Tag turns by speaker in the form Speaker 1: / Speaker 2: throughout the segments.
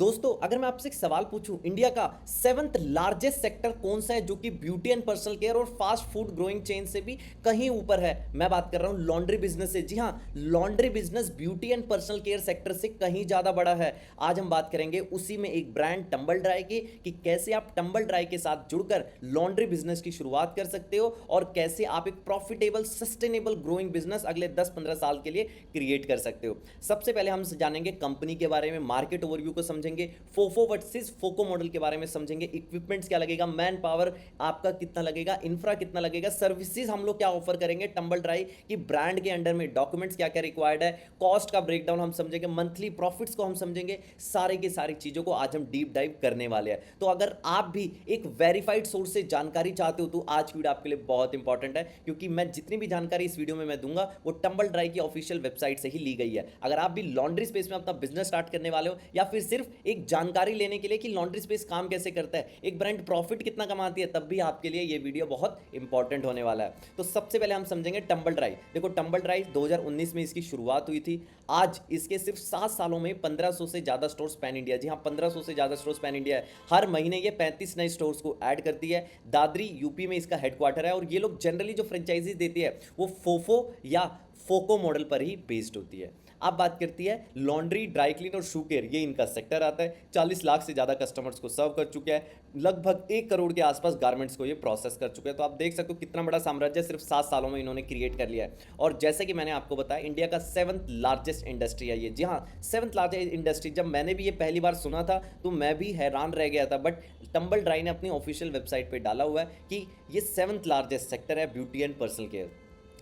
Speaker 1: दोस्तों अगर मैं आपसे एक सवाल पूछूं, इंडिया का सेवंथ लार्जेस्ट सेक्टर कौन सा है जो कि ब्यूटी एंड पर्सनल केयर और फास्ट फूड ग्रोइंग चेन से भी कहीं ऊपर है? मैं बात कर रहा हूं लॉन्ड्री बिजनेस से। जी हां, laundry business beauty and personal care sector से कहीं ज्यादा बड़ा है। आज हम बात करेंगे उसी में एक ब्रांड टंबल ड्राई की, कि कैसे आप टंबल ड्राई के साथ जुड़कर लॉन्ड्री बिजनेस की शुरुआत कर सकते हो और कैसे आप एक प्रॉफिटेबल सस्टेनेबल ग्रोइंग बिजनेस अगले 10-15 साल के लिए क्रिएट कर सकते हो। सबसे पहले हम जानेंगे कंपनी के बारे में, मार्केट ओवरव्यू को समझेंगे, फोफो वर्सेस फोको मॉडल के बारे में समझेंगे, इक्विपमेंट्स क्या लगेगा, मैन पावर आपका कितना लगेगा, इंफ्रा कितना लगेगा, सर्विसेज हम लोग क्या ऑफर करेंगे टंबल ड्राई की ब्रांड के अंडर में, डॉक्यूमेंट्स क्या क्या रिक्वायर्ड है, कॉस्ट का ब्रेकडाउन हम समझेंगे, मंथली प्रॉफिट्स को हम समझेंगे। सारे की सारी चीजों को आज हम डीप डाइव करने वाले हैं। तो अगर आप भी एक वेरीफाइड सोर्स से जानकारी चाहते हो तो आज की वीडियो आपके लिए बहुत इंपॉर्टेंट है, क्योंकि मैं जितनी भी जानकारी इस वीडियो में मैं दूंगा वो टंबल ड्राई की ऑफिशियल वेबसाइट से ही ली गई है। अगर आप भी लॉन्ड्री स्पेस में अपना बिजनेस स्टार्ट करने वाले हो या फिर सिर्फ एक जानकारी लेने के लिए कि लॉन्ड्री स्पेस काम कैसे करता है, एक ब्रांड प्रॉफिट कितना कमाती है, तब भी आपके लिए ये वीडियो बहुत इंपॉर्टेंट होने वाला है। तो सबसे पहले हम समझेंगे टंबल ड्राई। देखो, टंबल ड्राई 2019 में इसकी शुरुआत हुई थी। आज इसके सिर्फ 7 सालों में 1500 से ज्यादा स्टोर्स पैन इंडिया, जी हाँ 1500 से ज्यादा स्टोर्स पैन इंडिया है। हर महीने ये 35 नए स्टोर्स को ऐड करती है। दादरी यूपी में इसका हेडक्वार्टर है और ये लोग जनरली जो फ्रेंचाइजीज देती है वो फोफो या फोको मॉडल पर ही बेस्ड होती है। अब बात करती है लॉन्ड्री, ड्राई क्लीन और शू केयर, ये इनका सेक्टर आता है। 40 लाख से ज़्यादा कस्टमर्स को सर्व कर चुके हैं, लगभग 1 करोड़ के आसपास गारमेंट्स को ये प्रोसेस कर चुके हैं। तो आप देख सकते हो कितना बड़ा साम्राज्य सिर्फ 7 सालों में इन्होंने क्रिएट कर लिया है। और जैसे कि मैंने आपको बताया, इंडिया का 7th लार्जेस्ट इंडस्ट्री है ये। जी हाँ, 7th लार्जेस्ट इंडस्ट्री। जब मैंने भी ये पहली बार सुना था तो मैं भी हैरान रह गया था, बट टंबल ड्राई ने अपनी ऑफिशियल वेबसाइट पर डाला हुआ है कि ये 7th लार्जेस्ट सेक्टर है beauty and personal care.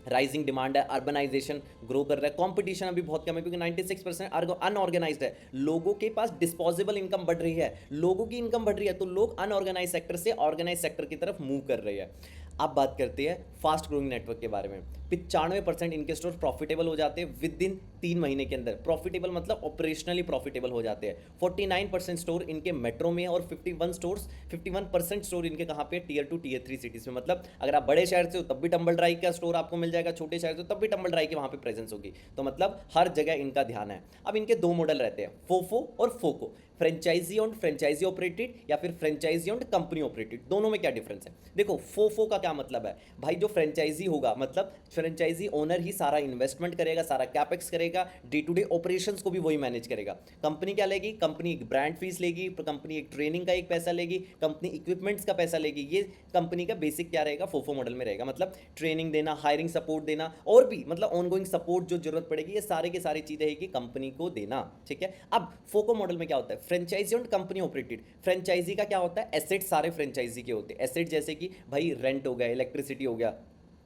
Speaker 1: Rising demand है, अर्बनाइजेशन ग्रो कर रहा है, कंपटीशन अभी बहुत कम है क्योंकि 96% अनऑर्गेनाइज्ड है। लोगों के पास डिस्पोजेबल इनकम बढ़ रही है, लोगों की इनकम बढ़ रही है, तो लोग अनऑर्गेनाइज सेक्टर से ऑर्गेनाइज सेक्टर की तरफ मूव कर रहे हैं। अब बात करते हैं फास्ट ग्रोइंग नेटवर्क के बारे में। 95% इनके स्टोर प्रॉफिटेबल हो जाते हैं विद इन 3 महीने के अंदर। प्रॉफिटेबल मतलब ऑपरेशनली प्रॉफिटेबल हो जाते हैं। 49% स्टोर इनके मेट्रो में है और 51% स्टोर इनके कहाँ पे, टीयर 2 टीयर 3 सिटीज में। मतलब अगर आप बड़े शहर से हो तब भी टंबल ड्राई का स्टोर आपको मिल जाएगा, छोटे शहर से तब भी टंबल ड्राई की वहाँ पे प्रेजेंस होगी। तो मतलब हर जगह इनका ध्यान है। अब इनके 2 मॉडल रहते हैं, फोफो और फोको। फ्रेंचाइजी ओन्ड फ्रेंचाइजी ऑपरेटेड या फिर फ्रेंचाइजी ओन्ड कंपनी ऑपरेटेड, दोनों में क्या डिफरेंस है? देखो, फोफो का क्या मतलब है भाई, जो फ्रेंचाइजी होगा मतलब फ्रेंचाइजी ओनर ही सारा इन्वेस्टमेंट करेगा, सारा कैपेक्स करेगा, डे टू डे ऑपरेशंस को भी वही मैनेज करेगा। कंपनी क्या लेगी? कंपनी एक ब्रांड फीस लेगी, कंपनी एक ट्रेनिंग का एक पैसा लेगी, कंपनी इक्विपमेंट्स का पैसा लेगी। ये कंपनी का बेसिक क्या रहेगा, फोफो मॉडल में रहेगा। मतलब ट्रेनिंग देना, हायरिंग सपोर्ट देना और भी मतलब ऑनगोइंग सपोर्ट जो जरूरत पड़ेगी, ये सारे के सारी चीजें रहेगी कंपनी को देना। ठीक है। अब फोको मॉडल में क्या होता है, फ्रेंचाइजी और कंपनी ऑपरेटेड। फ्रेंचाइजी का क्या होता है, एसेट सारे फ्रेंचाइजी के होते हैं। एसेट जैसे कि भाई रेंट हो गया, इलेक्ट्रिसिटी हो गया,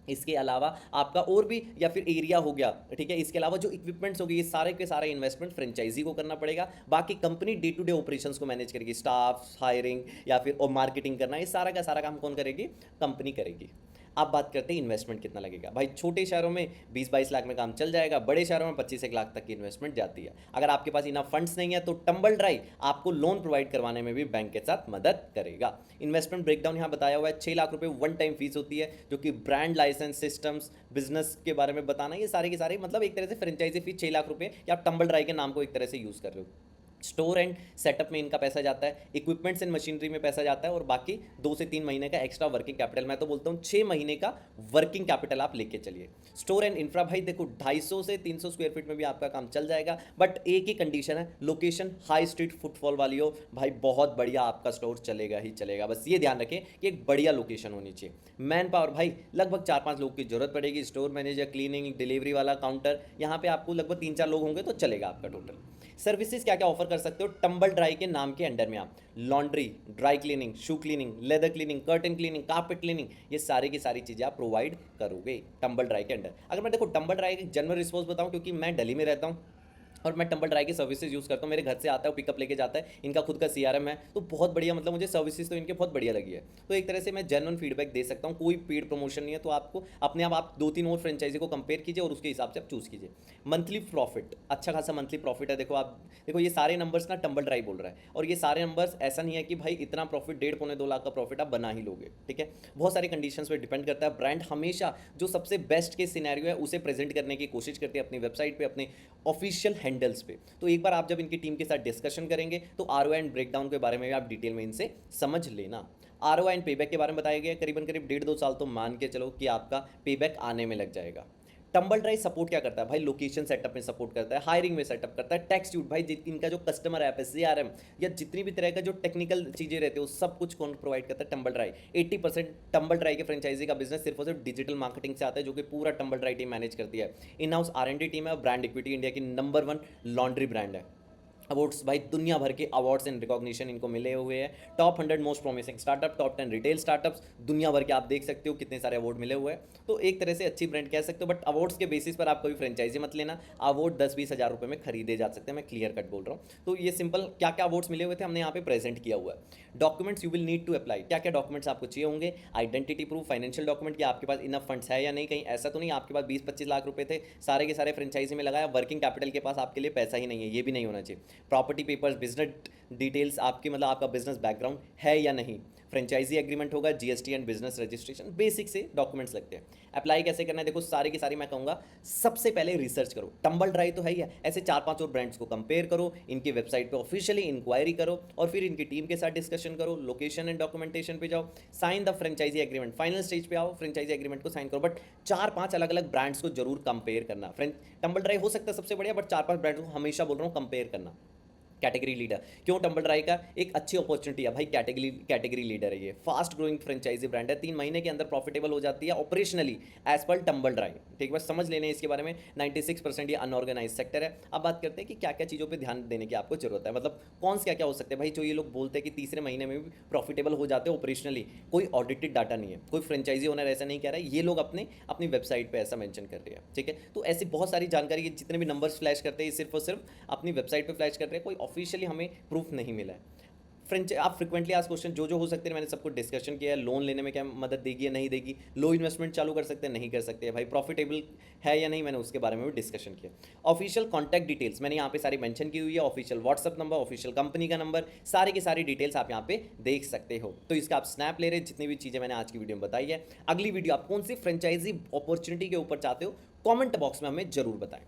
Speaker 1: इसके अलावा आपका और भी या फिर एरिया हो गया, ठीक है, इसके अलावा जो इक्विपमेंट्स हो गए, ये सारे के सारे इन्वेस्टमेंट फ्रेंचाइजी को करना पड़ेगा। बाकी company day to day operations को मैनेज करेगी, स्टाफ, हायरिंग या फिर और मार्केटिंग करना, ये सारा का सारा काम कौन करेगी? कंपनी करेगी। अब बात करते हैं इन्वेस्टमेंट कितना लगेगा। भाई छोटे शहरों में 20-22 लाख में काम चल जाएगा, बड़े शहरों में 25-1 लाख तक की इन्वेस्टमेंट जाती है। अगर आपके पास इनफ फंड्स नहीं है तो टंबल ड्राई आपको लोन प्रोवाइड करवाने में भी बैंक के साथ मदद करेगा। इन्वेस्टमेंट ब्रेकडाउन यहाँ बताया हुआ है। 6 लाख रुपए वन टाइम फीस होती है, जो कि ब्रांड लाइसेंस, सिस्टम्स, बिजनेस के बारे में बताना, ये सारे के सारे मतलब एक तरह से फ्रेंचाइजी फीस 6 लाख रुपए, या आप टंबल ड्राई के नाम को एक तरह से यूज कर रहे हो। स्टोर एंड सेटअप में इनका पैसा जाता है, इक्विपमेंट्स एंड मशीनरी में पैसा जाता है, और बाकी 2 से 3 महीने का एक्स्ट्रा वर्किंग कैपिटल, मैं तो बोलता हूँ 6 महीने का वर्किंग कैपिटल आप लेके चलिए। स्टोर एंड इंफ्रा, भाई देखो 250 से 300 स्क्वायर फीट में भी आपका काम चल जाएगा, बट एक ही कंडीशन है, लोकेशन हाई स्ट्रीट फुटफॉल वाली हो। भाई बहुत बढ़िया आपका स्टोर चलेगा ही चलेगा, बस ये ध्यान रखें कि एक बढ़िया लोकेशन होनी चाहिए। मैन पावर, भाई लगभग 4-5 लोग की जरूरत पड़ेगी, स्टोर मैनेजर, क्लीनिंग, डिलीवरी वाला, काउंटर, यहाँ पे आपको लगभग 3-4 लोग होंगे तो चलेगा आपका टोटल। सर्विसेज क्या क्या ऑफर कर सकते हो टंबल ड्राई के नाम के अंडर में? आप laundry, dry cleaning, shoe cleaning, leather cleaning, curtain cleaning, carpet cleaning, ये सारी की सारी चीज़ें आप प्रोवाइड करोगे टंबल ड्राई के अंडर। अगर मैं देखो टंबल ड्राई की जनरल रिस्पॉन्स बताऊं, क्योंकि मैं दिल्ली में रहता हूँ और मैं टंबल ड्राई की सर्विसेज यूज़ करता हूँ, मेरे घर से आता है, पिकअप लेके जाता है, इनका खुद का सीआरएम है, तो बहुत बढ़िया, मतलब मुझे सर्विसेज तो इनके बहुत बढ़िया लगी है। तो एक तरह से मैं जेन्युइन फीडबैक दे सकता हूँ, कोई पेड प्रमोशन नहीं है, तो आपको अपने आप 2-3 और फ्रेंचाइजी को कंपेयर कीजिए और उसके हिसाब से आप चूज़ कीजिए। मंथली प्रॉफिट, अच्छा खासा मंथली प्रॉफिट है। देखो आप देखो, ये सारे नंबर्स ना टंबल ड्राई बोल रहा है, और ये सारे नंबर्स ऐसा नहीं है कि भाई इतना प्रॉफिट 1.5-2 लाख का प्रॉफिट आप बना ही लोगे। ठीक है, बहुत सारी कंडीशंस पे डिपेंड करता है। ब्रांड हमेशा जो सबसे बेस्ट के सिनेरियो है उसे प्रेजेंट करने की कोशिश करती है अपनी वेबसाइट पे, अपने ऑफिशियल हैंडल्स पे। तो एक बार आप जब इनकी टीम के साथ डिस्कशन करेंगे तो आरओआई एंड ब्रेकडाउन के बारे में भी आप डिटेल में इनसे समझ लेना। आरओआई एंड पेबैक के बारे में बताया गया, करीबन करीब 1.5-2 साल तो मान के चलो कि आपका पेबैक आने में लग जाएगा। टंबल ड्राइव सपोर्ट क्या करता है भाई, लोकेशन सेटअप में सपोर्ट करता है, हायरिंग में सेटअप करता है, टैक्स ड्यूट भाई इनका जो कस्टमर ऐप है सीआरएम या जितनी भी तरह का जो टेक्निकल चीजें रहती है वो सब कुछ कौन प्रोवाइड करता है, टंबल ड्राइव। 80% टंबल ड्राइव के फ्रेंचाइजी का बिजनेस सिर्फ और सिर्फ डिजिटल मार्केटिंग से आता है, जो कि पूरा टंबल ड्राइव टीम मैनेज करती है। इन हाउस आर&डी टीम है, ब्रांड इक्विटी इंडिया की नंबर 1 लॉन्ड्री ब्रांड है। अवार्ड्स भाई दुनिया भर के अवार्ड्स एंड रिकॉग्निशन इनको मिले हुए हैं। Top 100 most promising startup, top 10 retail startups, दुनिया भर के आप देख सकते हो कितने सारे अवार्ड मिले हुए हैं। तो एक तरह से अच्छी ब्रांड कह सकते हो, बट अवार्ड्स के बेसिस पर आप कोई फ्रेंचाइजी मत लेना। अवार्ड 10-20 हज़ार रुपये में खरीदे जा सकते हैं, मैं क्लियर कट बोल रहा हूँ। तो ये सिंपल क्या क्या अवार्ड्स मिले हुए थे हमने यहाँ पे प्रेजेंट किया हुआ है। Documents you will need to apply, क्या क्या डॉक्यूमेंट्स आपको चाहिए होंगे, आइडेंटिटी प्रूफ, फाइनेंशियल डॉक्यूमेंट कि आपके पास इनफ फंड्स है या नहीं, कहीं ऐसा तो नहीं आपके पास 20-25 लाख रुपए थे सारे के सारे फ्रेंचाइजी में लगाया, वर्किंग कैपिटल के पास आपके लिए पैसा ही नहीं है, ये भी नहीं होना चाहिए। प्रॉपर्टी पेपर्स, बिजनेस डिटेल्स आपकी, मतलब आपका बिजनेस बैकग्राउंड है या नहीं, फ्रेंचाइजी एग्रीमेंट होगा, GST and business registration, basic से डॉक्यूमेंट्स लगते हैं। अप्लाई कैसे करना है, देखो सारे की सारी मैं कहूँगा सबसे पहले रिसर्च करो, टंबल ड्राइव तो है ही है, ऐसे 4-5 और ब्रांड्स को कंपेयर करो, इनकी वेबसाइट पे ऑफिशियली इंक्वायरी करो और फिर इनकी टीम के साथ डिस्कशन करो, लोकेशन एंड डॉक्यूमेंटेशन पे जाओ, sign the franchise agreement, final stage पे आओ, फ्रेंचाइजी एग्रीमेंट को साइन करो। बट 4-5 अलग अलग ब्रांड्स को जरूर कंपेयर करना। टंबल ड्राइव हो सकता है सबसे बढ़िया, बट 4-5 ब्रांड्स को हमेशा बोल रहा हूँ कंपेयर करना। कैटेगरी लीडर क्यों, टंबल ड्राइव का एक अच्छी अपॉर्चुनिटी है भाई, कैटेगरी लीडर है ये, फास्ट ग्रोइंग फ्रेंचाइजी ब्रांड है, 3 महीने के अंदर प्रॉफिटेबल हो जाती है operationally as per Tumble Drive. ठीक है, बस समझ लेने इसके बारे में। 96% ये अनऑर्गेनाइज सेक्टर है। अब बात करते हैं कि क्या क्या चीज़ों पर ध्यान देने की आपको जरूरत है, मतलब कौन से क्या क्या हो सकते हैं भाई। जो ये लोग बोलते हैं कि तीसरे महीने में भी प्रॉफिटेबल हो जाते हैं ऑपरेशनली, कोई ऑडिटेड डाटा नहीं है, कोई फ्रेंचाइजी ओनर ऐसा नहीं कह रहा है, ये लोग अपनी वेबसाइट पर ऐसा मैंशन कर रहे हैं। ठीक है, तो ऐसी बहुत सारी जानकारी, जितने भी नंबर्स फ्लैश करते हैं ये सिर्फ और सिर्फ अपनी वेबसाइट पर फ्लैश कर रहे हैं, कोई ऑफिशियली हमें प्रूफ नहीं मिला है। आप फ्रिक्वेंटली आज क्वेश्चन जो हो सकते हैं मैंने सबको डिस्कशन किया है। लोन लेने में क्या मदद देगी या नहीं देगी, लो इन्वेस्टमेंट चालू कर सकते हैं नहीं कर सकते हैं भाई, प्रॉफिटेबल है या नहीं मैंने उसके बारे में भी डिस्कशन किया। ऑफिशियल कॉन्टैक्ट डिटेल्स मैंने यहाँ पे सारी मेंशन की हुई है, official WhatsApp number, official company का नंबर, सारी की सारी डिटेल्स आप यहाँ पे देख सकते हो। तो इसका आप स्नैप ले रहे, जितनी भी चीज़ें मैंने आज की वीडियो में बताई है। अगली वीडियो आप कौन सी फ्रेंचाइजी अपॉर्चुनिटी के ऊपर चाहते हो, कॉमेंट बॉक्स में हमें जरूर बताएं।